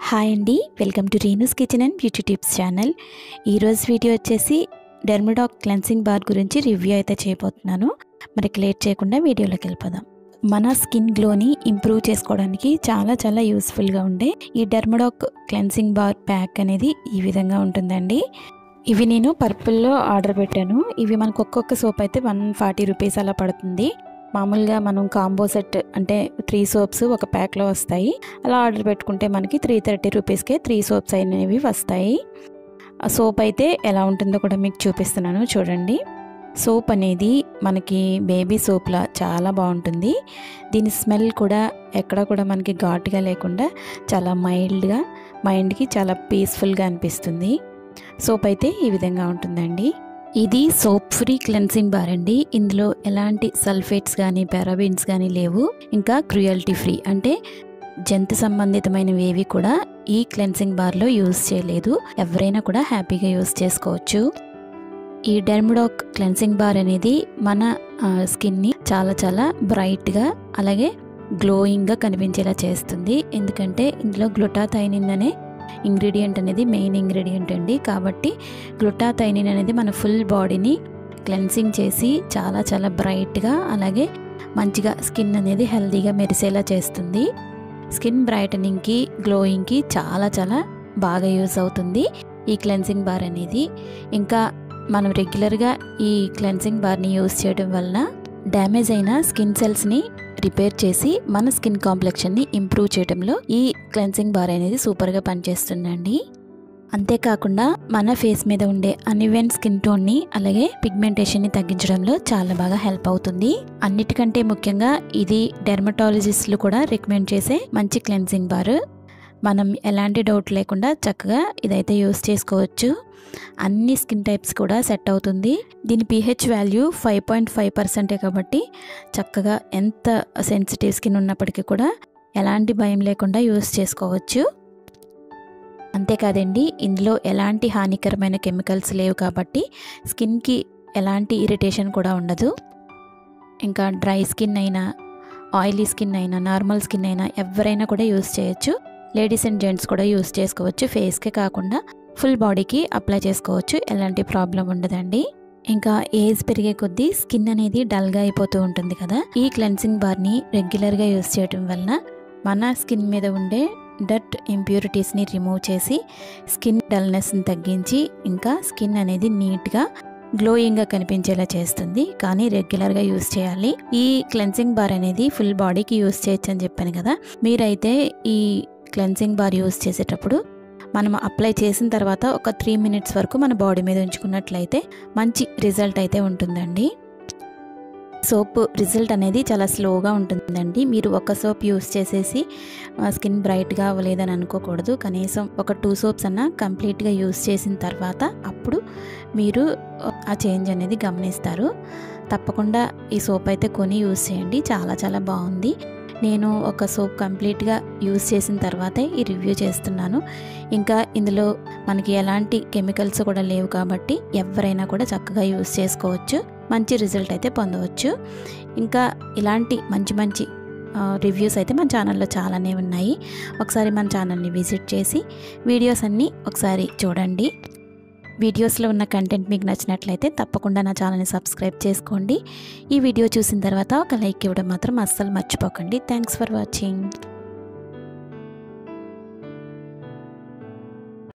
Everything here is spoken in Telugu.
హాయ్ అండి, welcome to Renu's kitchen and beauty tips channel. ఈరోజు వీడియో వచ్చేసి డెర్మడాక్ క్లెన్సింగ్ బార్ గురించి రివ్యూ అయితే చేయబోతున్నాను. మనకి లేట్ చేయకుండా వీడియోలోకి వెళ్ళిపోదాం. మన స్కిన్ గ్లోని ఇంప్రూవ్ చేసుకోవడానికి చాలా యూస్ఫుల్గా ఉండే ఈ డెర్మడాక్ క్లెన్సింగ్ బార్ ప్యాక్ అనేది ఈ విధంగా ఉంటుందండి. ఇవి నేను పర్పుల్లో ఆర్డర్ పెట్టాను. ఇవి మనకు ఒక్కొక్క సోప్ అయితే 140 రూపీస్ అలా పడుతుంది. మామూలుగా మనం కాంబో సెట్ అంటే 3 సోప్స్ ఒక ప్యాక్లో వస్తాయి. అలా ఆర్డర్ పెట్టుకుంటే మనకి 330 రూపీస్కే 3 సోప్స్ అనేవి వస్తాయి. ఆ సోప్ అయితే ఎలా ఉంటుందో కూడా మీకు చూపిస్తున్నాను చూడండి. సోప్ అనేది మనకి బేబీ సోప్లా చాలా బాగుంటుంది. దీని స్మెల్ కూడా ఎక్కడ కూడా మనకి ఘాటుగా లేకుండా చాలా మైల్డ్గా, మైండ్కి చాలా పీస్ఫుల్గా అనిపిస్తుంది. సోప్ అయితే ఈ విధంగా ఉంటుందండి. ఇది సోప్ ఫ్రీ క్లెన్సింగ్ బార్ అండి. ఇందులో ఎలాంటి సల్ఫేట్స్ కానీ పారాబెన్స్ కానీ లేవు. ఇంకా క్రుయల్టీ ఫ్రీ అంటే జంతు సంబంధితమైనవి ఏవి కూడా ఈ క్లెన్సింగ్ బార్లో యూజ్ చేయలేదు. ఎవరైనా కూడా హ్యాపీగా యూజ్ చేసుకోవచ్చు. ఈ డెర్మడాక్ క్లెన్సింగ్ బార్ అనేది మన స్కిన్ని చాలా బ్రైట్గా అలాగే గ్లోయింగ్గా కనిపించేలా చేస్తుంది. ఎందుకంటే ఇందులో గ్లూటాథైనిన్ అనే ఇంగ్రీడియంట్ అనేది మెయిన్ ఇంగ్రీడియంట్ అండి. కాబట్టి గ్లూటాథైనిన్ అనేది మన ఫుల్ బాడీని క్లెన్సింగ్ చేసి చాలా బ్రైట్గా అలాగే మంచిగా స్కిన్ అనేది హెల్తీగా మెరిసేలా చేస్తుంది. స్కిన్ బ్రైటనింగ్కి గ్లోయింగ్కి చాలా బాగా యూజ్ అవుతుంది ఈ క్లెన్సింగ్ బార్ అనేది. ఇంకా మనం రెగ్యులర్గా ఈ క్లెన్సింగ్ బార్ని యూజ్ చేయడం వలన డ్యామేజ్ అయిన స్కిన్ సెల్స్ని రిపేర్ చేసి మన స్కిన్ కాంప్లెక్షన్ని ఇంప్రూవ్ చేయడంలో ఈ క్లెన్సింగ్ బార్ అనేది సూపర్గా పనిచేస్తుందండి. అంతేకాకుండా మన ఫేస్ మీద ఉండే అన్ఈవెన్ స్కిన్ టోన్ని అలాగే పిగ్మెంటేషన్ని తగ్గించడంలో చాలా బాగా హెల్ప్ అవుతుంది. అన్నిటికంటే ముఖ్యంగా ఇది డెర్మటాలజిస్టులు కూడా రికమెండ్ చేసే మంచి క్లెన్సింగ్ బార్. మనం ఎలాంటి డౌట్ లేకుండా చక్కగా ఇదైతే యూస్ చేసుకోవచ్చు. అన్ని స్కిన్ టైప్స్ కూడా సెట్ అవుతుంది. దీని pH వాల్యూ 5.5% కాబట్టి చక్కగా ఎంత సెన్సిటివ్ స్కిన్ ఉన్నప్పటికీ కూడా ఎలాంటి భయం లేకుండా యూస్ చేసుకోవచ్చు. అంతేకాదండి, ఇందులో ఎలాంటి హానికరమైన కెమికల్స్ లేవు కాబట్టి స్కిన్కి ఎలాంటి ఇరిటేషన్ కూడా ఉండదు. ఇంకా డ్రై స్కిన్ అయినా ఆయిలీ స్కిన్ అయినా నార్మల్ స్కిన్ అయినా ఎవరైనా కూడా యూస్ చేయొచ్చు. లేడీస్ అండ్ జెంట్స్ కూడా యూస్ చేసుకోవచ్చు. ఫేస్కే కాకుండా ఫుల్ బాడీకి అప్లై చేసుకోవచ్చు. ఎలాంటి ప్రాబ్లం ఉండదండి. ఇంకా ఏజ్ పెరిగే కొద్దీ స్కిన్ అనేది డల్గా అయిపోతూ ఉంటుంది కదా. ఈ క్లెన్సింగ్ బార్ని రెగ్యులర్గా యూస్ చేయడం వలన మన స్కిన్ మీద ఉండే డర్ట్ ఇంప్యూరిటీస్ని రిమూవ్ చేసి స్కిన్ డల్నెస్ని తగ్గించి ఇంకా స్కిన్ అనేది నీట్గా గ్లోయింగ్గా కనిపించేలా చేస్తుంది. కానీ రెగ్యులర్గా యూస్ చేయాలి. ఈ క్లెన్సింగ్ బార్ అనేది ఫుల్ బాడీకి యూస్ చేయొచ్చు అని చెప్పాను కదా. మీరైతే ఈ క్లెన్సింగ్ బార్ యూస్ చేసేటప్పుడు మనం అప్లై చేసిన తర్వాత ఒక 3 మినిట్స్ వరకు మన బాడీ మీద ఉంచుకున్నట్లయితే మంచి రిజల్ట్ అయితే ఉంటుందండి. సోప్ రిజల్ట్ అనేది చాలా స్లోగా ఉంటుందండి. మీరు ఒక సోప్ యూస్ చేసేసి స్కిన్ బ్రైట్గా అవ్వలేదని అనుకోకూడదు. కనీసం ఒక 2 సోప్స్ అన్నా కంప్లీట్గా యూస్ చేసిన తర్వాత అప్పుడు మీరు ఆ చేంజ్ అనేది గమనిస్తారు. తప్పకుండా ఈ సోప్ అయితే కొని యూస్ చేయండి. చాలా బాగుంది. నేను ఒక సోప్ కంప్లీట్గా యూస్ చేసిన తర్వాతే ఈ రివ్యూ చేస్తున్నాను. ఇంకా ఇందులో మనకి ఎలాంటి కెమికల్స్ కూడా లేవు కాబట్టి ఎవరైనా కూడా చక్కగా యూస్ చేసుకోవచ్చు. మంచి రిజల్ట్ అయితే పొందవచ్చు. ఇంకా ఇలాంటి మంచి రివ్యూస్ అయితే మన ఛానల్లో చాలానే ఉన్నాయి. ఒకసారి మన ఛానల్ని విజిట్ చేసి వీడియోస్ అన్నీ ఒకసారి చూడండి. వీడియోస్లో ఉన్న కంటెంట్ మీకు నచ్చినట్లయితే తప్పకుండా నా ఛానల్ని సబ్స్క్రైబ్ చేసుకోండి. ఈ వీడియో చూసిన తర్వాత ఒక లైక్ ఇవ్వడం మాత్రం అస్సలు మర్చిపోకండి. Thanks for watching.